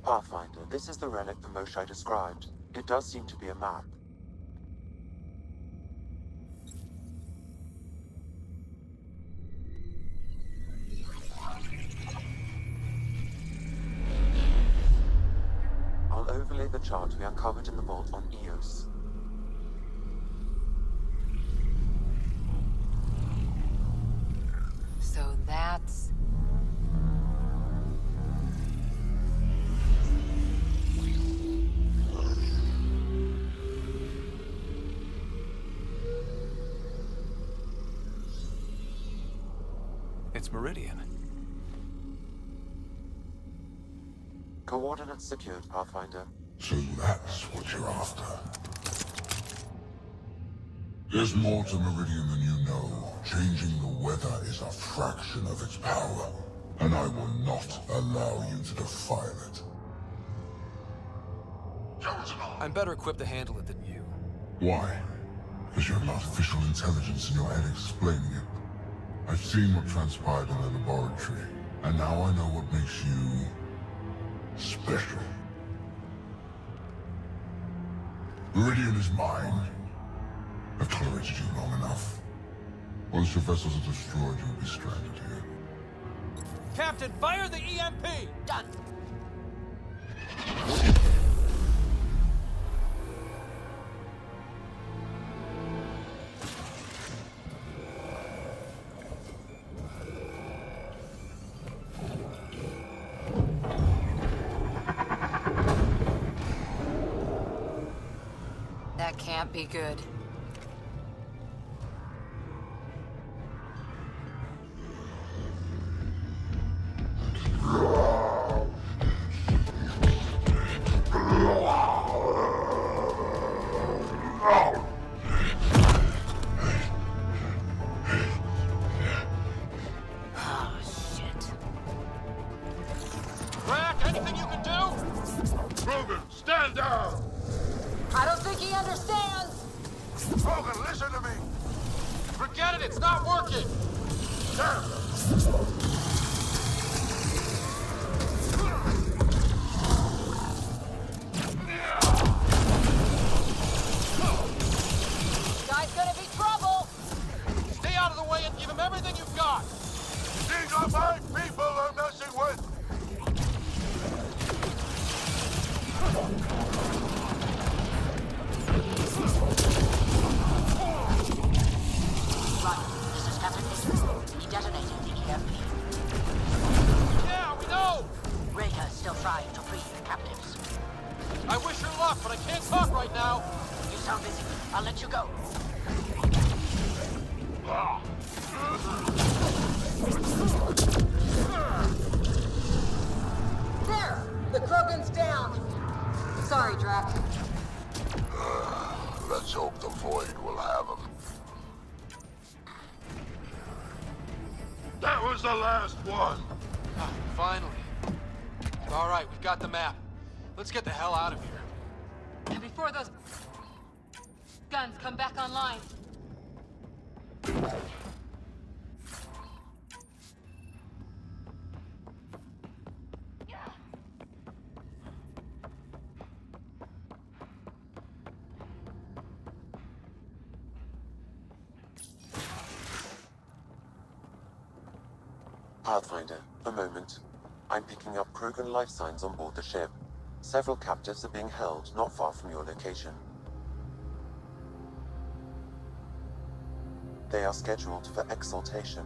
Pathfinder, this is the relic the Moshai described. It does seem to be a map. I'll overlay the chart we uncovered in the vault on Eos. So that's... It's Meridian. Coordinates secured, Pathfinder. So that's what you're after. There's more to Meridian than you know. Changing the weather is a fraction of its power, and I will not allow you to defile it. I'm better equipped to handle it than you. Why? Because you have artificial intelligence in your head explaining it. I've seen what transpired in the laboratory, and now I know what makes you... special. Meridian is mine. I've tolerated you long enough. Once your vessels are destroyed, you'll be stranded here. Captain, fire the EMP! Done. That can't be good. Oh, shit. Rack, anything you can do? Rogan, stand down! I don't think he understands! Rogan, listen to me! Forget it, it's not working! Guy's gonna be trouble! Stay out of the way and give him everything you've got! These are my people I'm messing with! Roger, this is Captain Hickman. He detonated the EMP. Yeah, we know! Reka is still trying to free the captives. I wish her luck, but I can't talk right now! You sound busy. I'll let you go. There! The Krogan's down! Sorry, Drac. Let's hope the Void will have him. That was the last one! Ah, finally. All right, we've got the map. Let's get the hell out of here. Before those guns come back online. Pathfinder, a moment. I'm picking up Krogan life signs on board the ship. Several captives are being held not far from your location. They are scheduled for exaltation.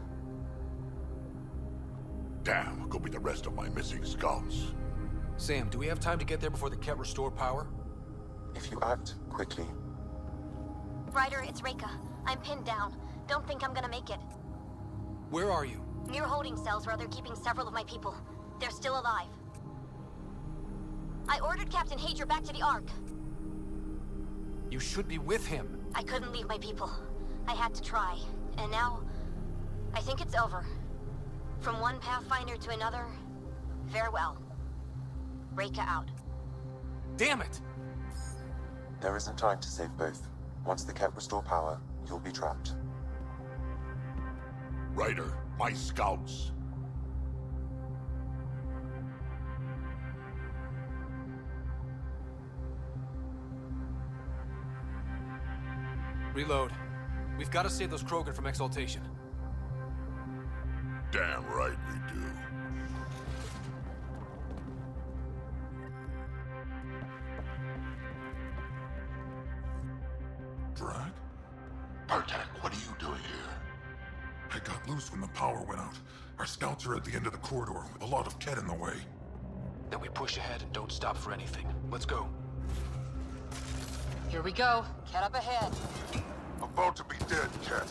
Damn, go be the rest of my missing scums. Sam, do we have time to get there before the Ket restore power? If you act quickly. Ryder, it's Reka. I'm pinned down. Don't think I'm gonna make it. Where are you? Near holding cells where they're keeping several of my people. They're still alive. I ordered Captain Hager back to the Ark. You should be with him. I couldn't leave my people. I had to try. And now, I think it's over. From one Pathfinder to another, farewell. Reka out. Damn it! There isn't time to save both. Once the Ket restore power, you'll be trapped. Ryder, my scouts. Reload. We've got to save those Krogan from exaltation. Damn right we do. Drag? Bartek, what are you doing here? I got loose when the power went out. Our scouts are at the end of the corridor with a lot of Ket in the way. Then we push ahead and don't stop for anything. Let's go. Here we go. Cat up ahead. About to be dead, Ket.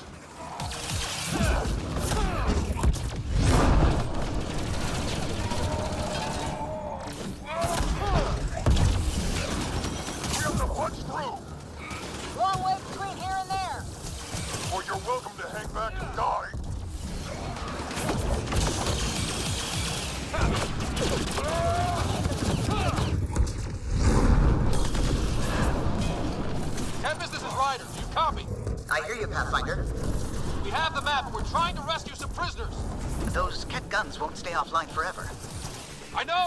We have to punch through, Long way between here and there. or you're welcome to hang back and die. Tempest, this is Ryder. Do you copy? I hear you, Pathfinder. We have the map and we're trying to rescue some prisoners. Those Ket guns won't stay offline forever. I know.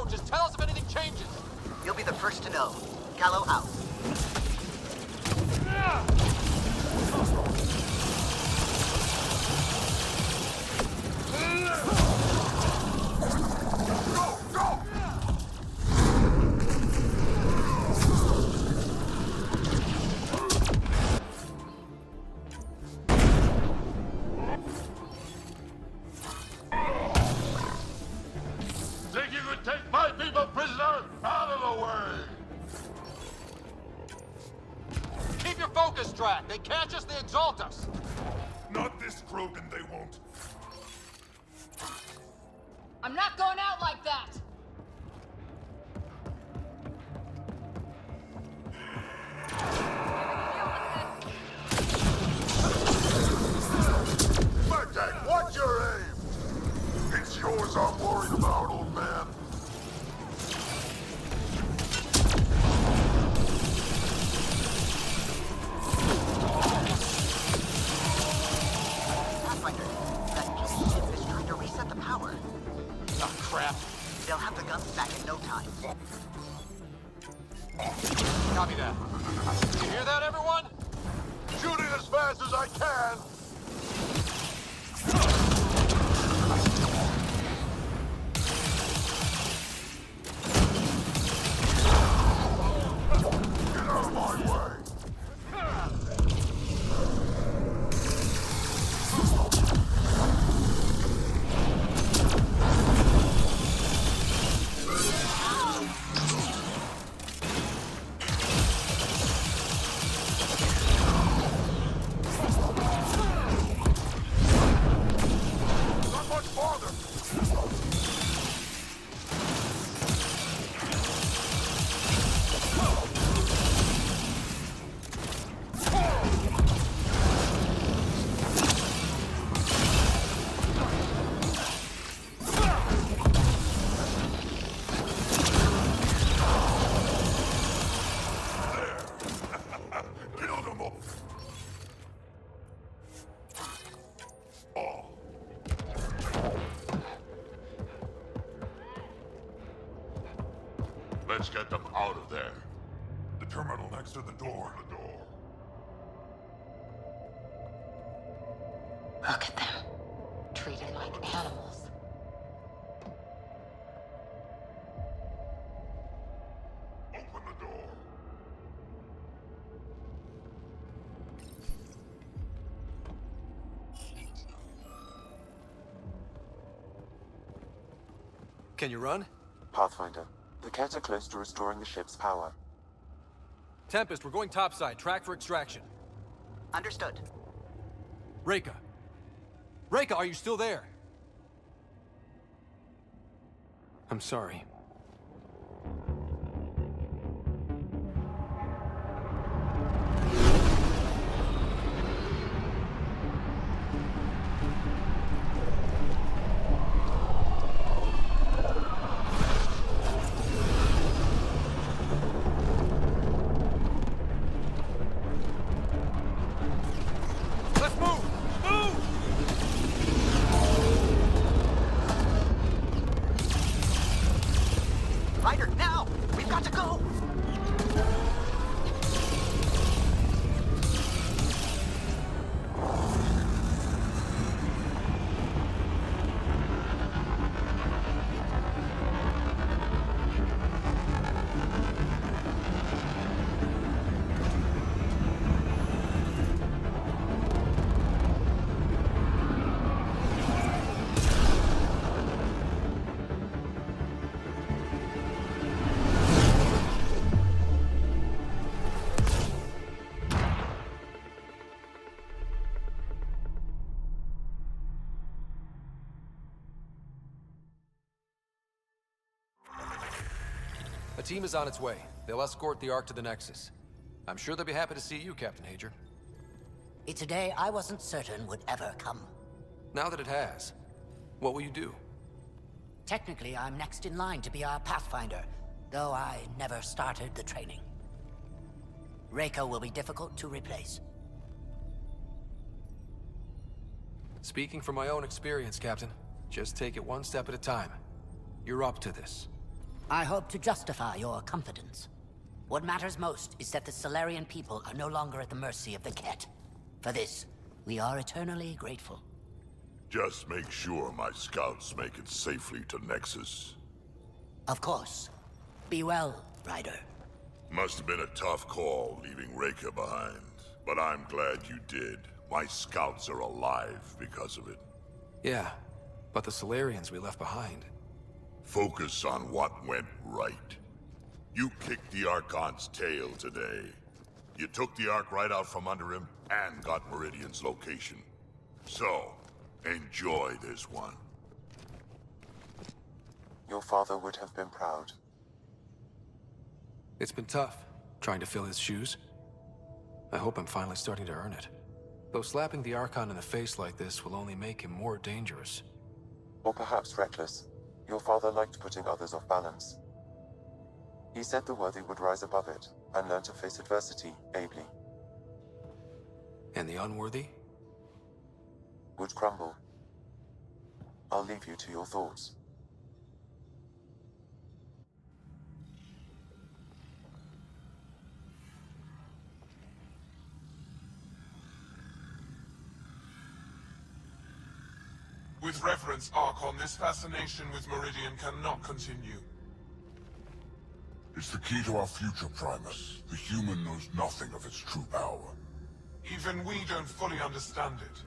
Just tell us if anything changes. You'll be the first to know. Callow out. Go, go! Think you could take my people prisoner? Out of the way! Keep your focus, Drac. They catch us, they exalt us. Not this Krogan, they won't. I'm not going out like that. Bartek, watch your aim! It's yours I'm worried about, old man. Pathfinder, that ship is trying to reset the power. Oh, crap. They'll have the guns back in no time. Copy that. You hear that, everyone? Shooting as fast as I can! Get out of my way! Not much farther! Killed them all! All. Let's get them out of there. The terminal next to the door. Look at them. Treated like animals. Open the door. Can you run? Pathfinder, the Ket are close to restoring the ship's power. Tempest, we're going topside. Track for extraction. Understood. Reka. Reka, are you still there? I'm sorry. A team is on its way. They'll escort the Ark to the Nexus. I'm sure they'll be happy to see you, Captain Hager. It's a day I wasn't certain would ever come. Now that it has, what will you do? Technically, I'm next in line to be our Pathfinder, though I never started the training. Reiko will be difficult to replace. Speaking from my own experience, Captain, just take it one step at a time. You're up to this. I hope to justify your confidence. What matters most is that the Solarian people are no longer at the mercy of the Ket. For this, we are eternally grateful. Just make sure my scouts make it safely to Nexus. Of course. Be well, Ryder. Must have been a tough call leaving Reika behind, but I'm glad you did. My scouts are alive because of it. Yeah, but the Solarians we left behind. Focus on what went right. You kicked the Archon's tail today. You took the Ark right out from under him and got Meridian's location. So, enjoy this one. Your father would have been proud. It's been tough, trying to fill his shoes. I hope I'm finally starting to earn it. Though slapping the Archon in the face like this will only make him more dangerous. Or perhaps reckless. Your father liked putting others off balance. He said the worthy would rise above it, and learn to face adversity ably. And the unworthy? Would crumble. I'll leave you to your thoughts. With reverence, Archon, this fascination with Meridian cannot continue. It's the key to our future, Primus. The human knows nothing of its true power. Even we don't fully understand it.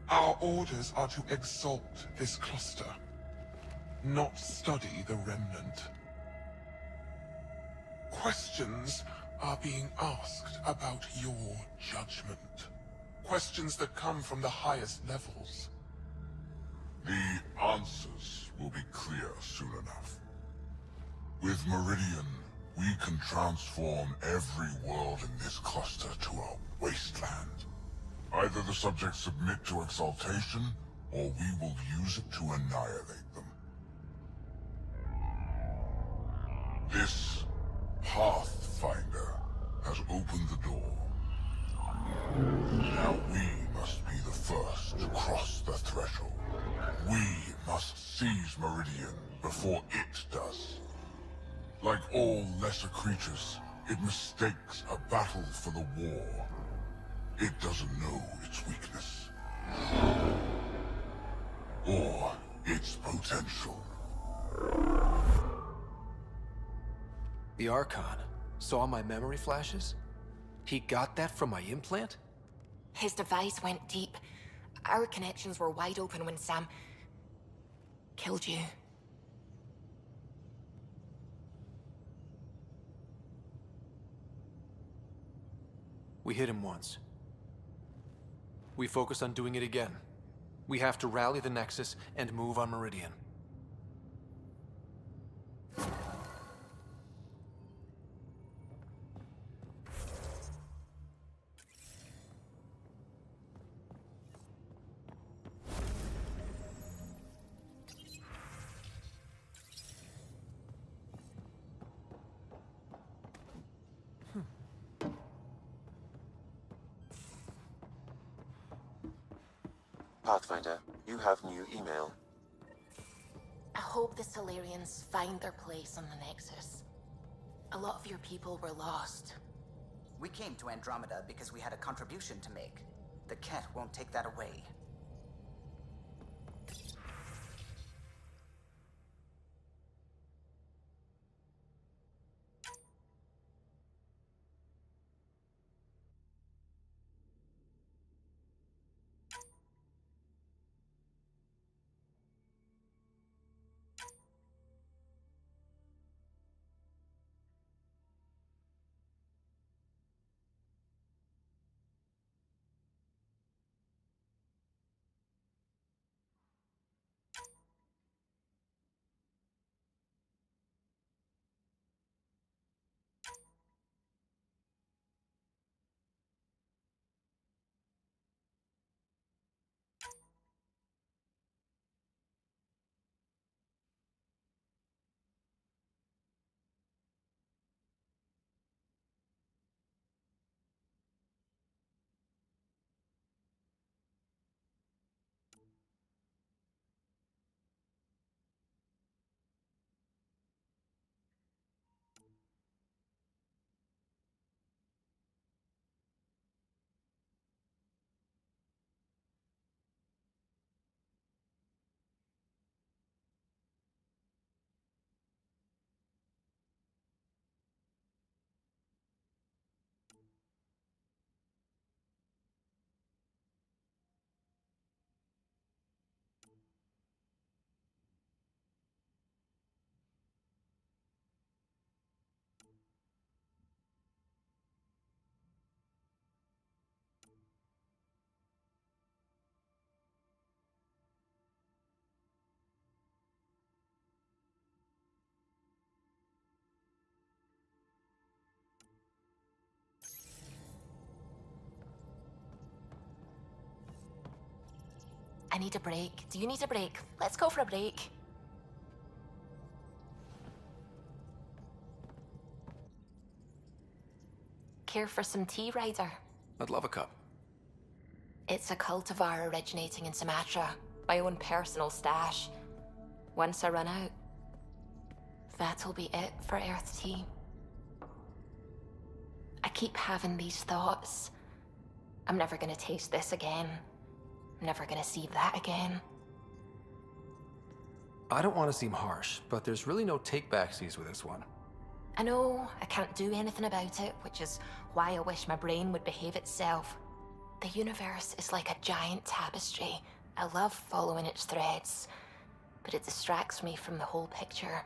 Our orders are to exalt this cluster, not study the remnant. Questions are being asked about your judgment. Questions that come from the highest levels. The answers will be clear soon enough. With Meridian, we can transform every world in this cluster to a wasteland. Either the subjects submit to exaltation, or we will use it to annihilate them. This Pathfinder has opened the door. Now we must be the first to cross the threshold. We must seize Meridian before it does. Like all lesser creatures, it mistakes a battle for the war. It doesn't know its weakness. Or its potential. The Archon saw my memory flashes? He got that from my implant? His device went deep. Our connections were wide open when Sam killed you. We hit him once. We focus on doing it again. We have to rally the Nexus and move on Meridian. Pathfinder, you have new email. I hope the Solarians find their place on the Nexus. A lot of your people were lost. We came to Andromeda because we had a contribution to make. The Ket won't take that away. I need a break. Do you need a break? Let's go for a break. Care for some tea, Ryder? I'd love a cup. It's a cultivar originating in Sumatra. My own personal stash. Once I run out, that'll be it for Earth tea. I keep having these thoughts. I'm never gonna taste this again. I'm never gonna see that again. I don't want to seem harsh, but there's really no take-backsies with this one. I know I can't do anything about it, which is why I wish my brain would behave itself. The universe is like a giant tapestry. I love following its threads, but it distracts me from the whole picture.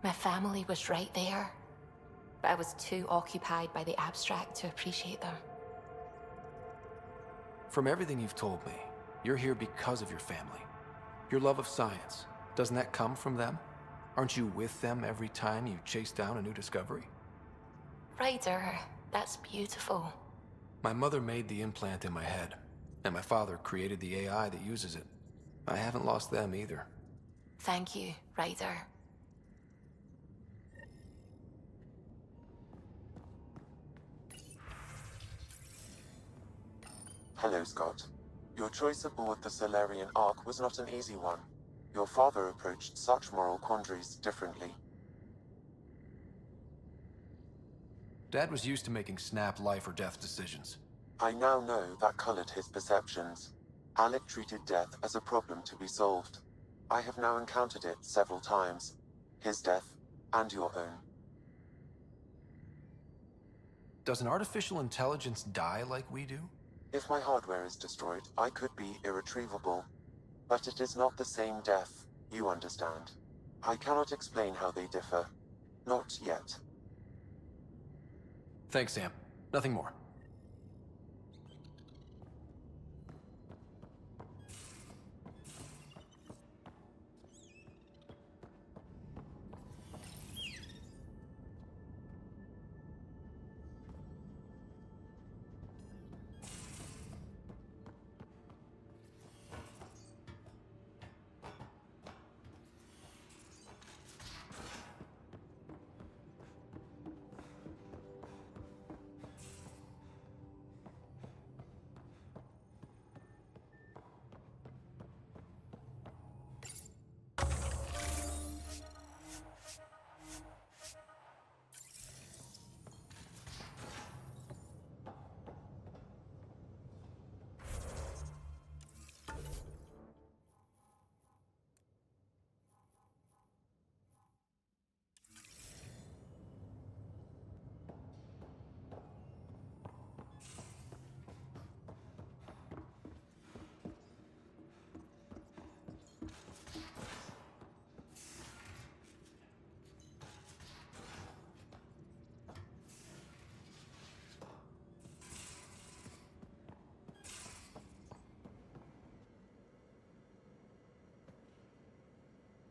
My family was right there, but I was too occupied by the abstract to appreciate them. From everything you've told me, you're here because of your family. Your love of science, doesn't that come from them? Aren't you with them every time you chase down a new discovery? Ryder, that's beautiful. My mother made the implant in my head, and my father created the AI that uses it. I haven't lost them either. Thank you, Ryder. Hello, Scott. Your choice aboard the Solarian Ark was not an easy one. Your father approached such moral quandaries differently. Dad was used to making snap life or death decisions. I now know that colored his perceptions. Alec treated death as a problem to be solved. I have now encountered it several times. His death, and your own. Does an artificial intelligence die like we do? If my hardware is destroyed, I could be irretrievable. But it is not the same death, you understand. I cannot explain how they differ. Not yet. Thanks, Sam. Nothing more.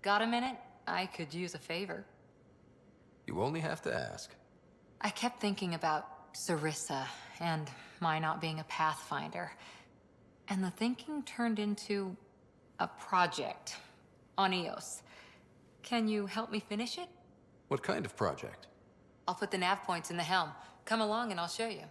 Got a minute? I could use a favor. You only have to ask. I kept thinking about Sarissa and my not being a pathfinder. And the thinking turned into a project on Eos. Can you help me finish it? What kind of project? I'll put the nav points in the helm. Come along and I'll show you.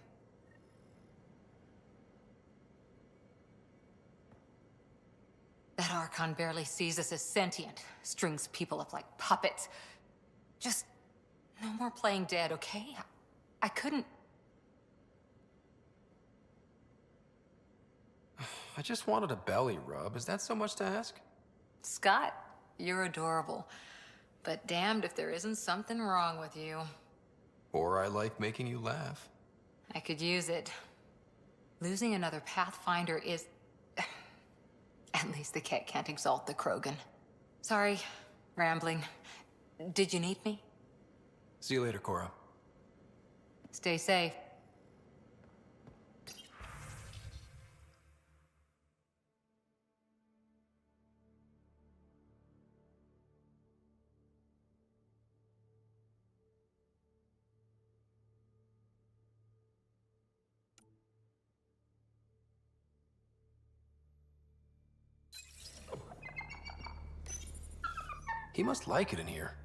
That Archon barely sees us as sentient. Strings people up like puppets. Just no more playing dead, okay? I couldn't... I just wanted a belly rub. Is that so much to ask? Scott, you're adorable. But damned if there isn't something wrong with you. Or I like making you laugh. I could use it. Losing another Pathfinder is... At least the Ket can't exalt the Krogan. Sorry, rambling. Did you need me? See you later, Cora. Stay safe. He must like it in here.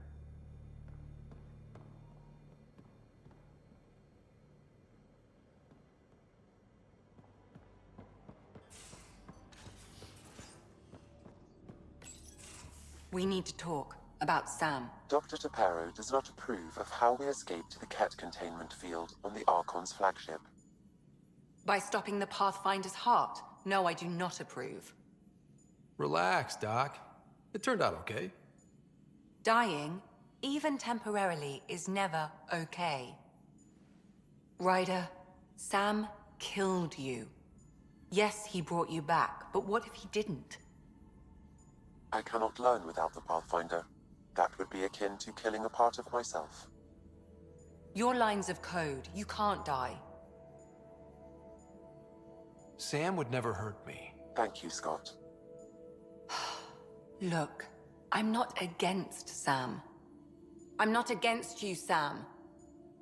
We need to talk about Sam. Dr. Tapero does not approve of how we escaped the Ket containment field on the Archon's flagship. By stopping the Pathfinder's heart? No, I do not approve. Relax, Doc. It turned out okay. Dying, even temporarily, is never okay. Ryder, Sam killed you. Yes, he brought you back, but what if he didn't? I cannot learn without the Pathfinder. That would be akin to killing a part of myself. Your lines of code, you can't die. Sam would never hurt me. Thank you, Scott. Look, I'm not against Sam. I'm not against you, Sam.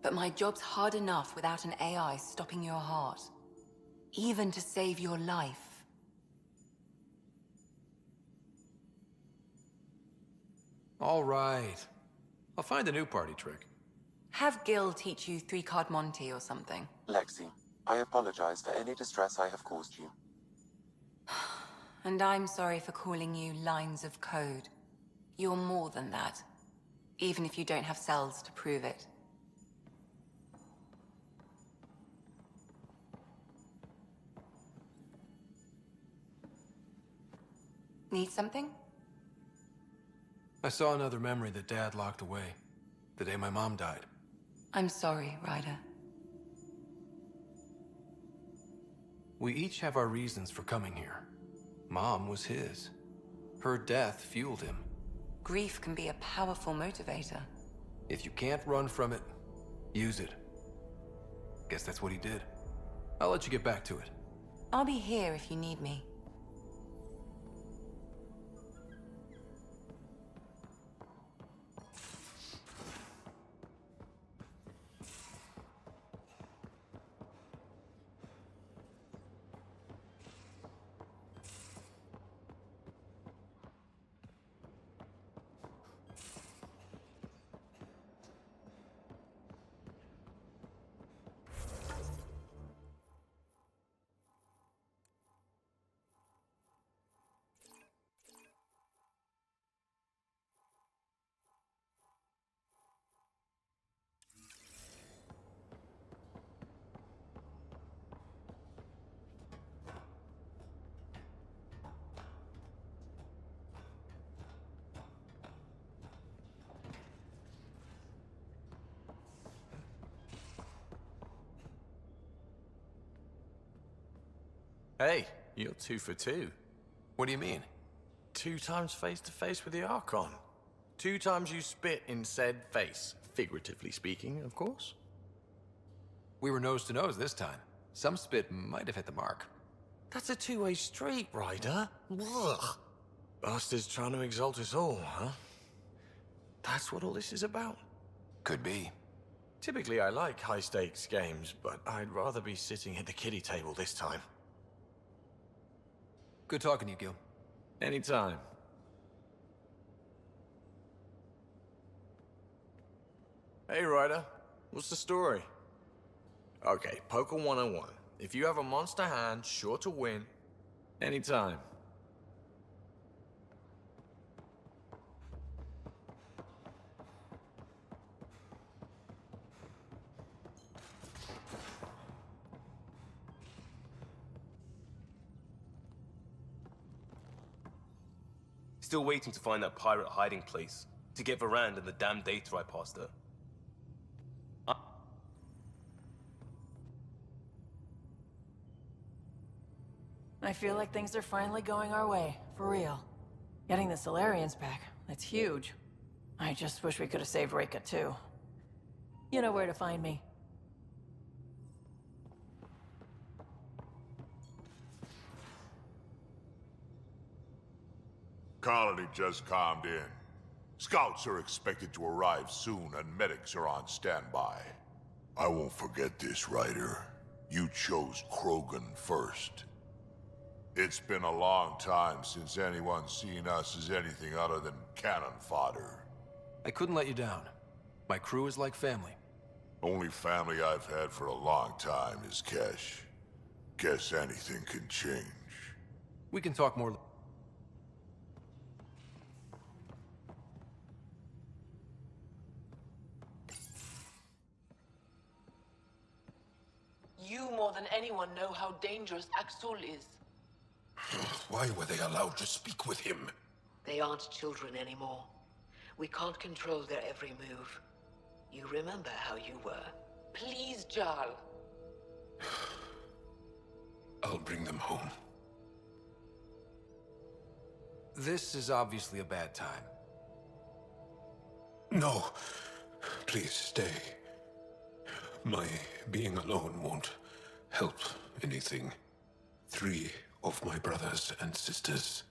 But my job's hard enough without an AI stopping your heart. Even to save your life. All right. I'll find a new party trick. Have Gil teach you 3-card Monty or something. Lexi, I apologize for any distress I have caused you. And I'm sorry for calling you lines of code. You're more than that. Even if you don't have cells to prove it. Need something? I saw another memory that Dad locked away. The day my mom died. I'm sorry, Ryder. We each have our reasons for coming here. Mom was his. Her death fueled him. Grief can be a powerful motivator. If you can't run from it, use it. Guess that's what he did. I'll let you get back to it. I'll be here if you need me. Hey, you're 2 for 2. What do you mean? 2 times face to face with the Archon. 2 times you spit in said face. Figuratively speaking, of course. We were nose to nose this time. Some spit might have hit the mark. That's a 2-way street, Ryder. Ugh. Bastard's trying to exalt us all, huh? That's what all this is about? Could be. Typically, I like high-stakes games, but I'd rather be sitting at the kiddie table this time. Good talking to you, Gil. Anytime. Hey, Ryder. What's the story? Okay, Poker 101. If you have a monster hand, sure to win. Anytime. Still waiting to find that pirate hiding place. To get Varand and the damn data I passed her. I feel like things are finally going our way, for real. Getting the Solarians back, that's huge. I just wish we could have saved Reka too. You know where to find me. Colony just calmed in. Scouts are expected to arrive soon and medics are on standby. I won't forget this, Ryder. You chose Krogan first. It's been a long time since anyone's seen us as anything other than cannon fodder. I couldn't let you down. My crew is like family. Only family I've had for a long time is Kesh. Guess anything can change. We can talk more. You more than anyone know how dangerous Axul is. Why were they allowed to speak with him? They aren't children anymore. We can't control their every move. You remember how you were. Please, Jarl. I'll bring them home. This is obviously a bad time. No. Please stay. My being alone won't help anything. 3 of my brothers and sisters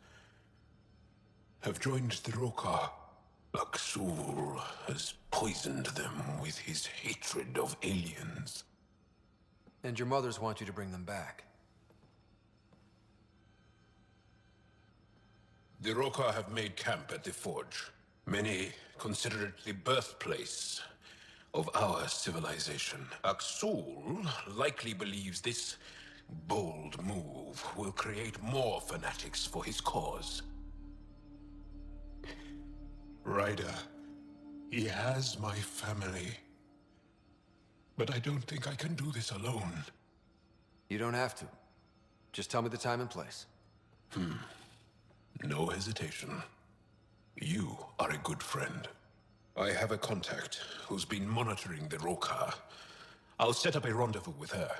have joined the Rokar. Axul has poisoned them with his hatred of aliens. And your mothers want you to bring them back. The Rokar have made camp at the Forge. Many consider it the birthplace of our civilization. Axul likely believes this bold move will create more fanatics for his cause. Ryder, he has my family. But I don't think I can do this alone. You don't have to. Just tell me the time and place. No hesitation. You are a good friend. I have a contact who's been monitoring the Rokar. I'll set up a rendezvous with her.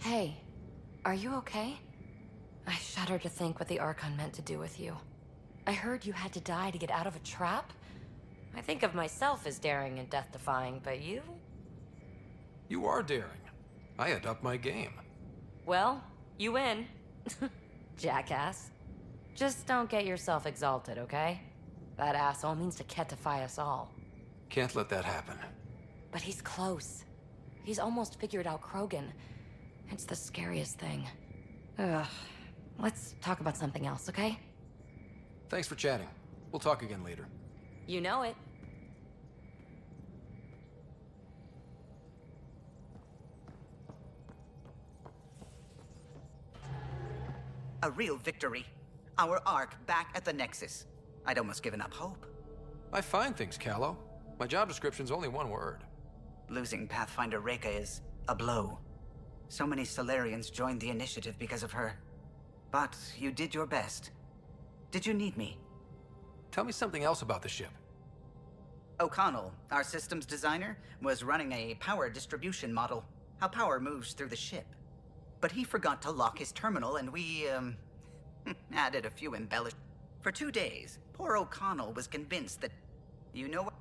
Hey, are you okay? I shudder to think what the Archon meant to do with you. I heard you had to die to get out of a trap? I think of myself as daring and death-defying, but you? You are daring. I had upped my game. Well, you win. Jackass. Just don't get yourself exalted, okay? That asshole means to ketify us all. Can't let that happen. But he's close. He's almost figured out Krogan. It's the scariest thing. Ugh. Let's talk about something else, okay? Thanks for chatting. We'll talk again later. You know it. A real victory. Our Ark back at the Nexus. I'd almost given up hope. I find things, Callow. My job description's only one word. Losing Pathfinder Reka is a blow. So many Solarians joined the initiative because of her. But you did your best. Did you need me? Tell me something else about the ship. O'Connell, our systems designer, was running a power distribution model. How power moves through the ship. But he forgot to lock his terminal and we, added a few embellishments. For 2 days, poor O'Connell was convinced that... You know what?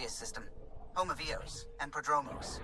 System, home of Eos and Prodromos.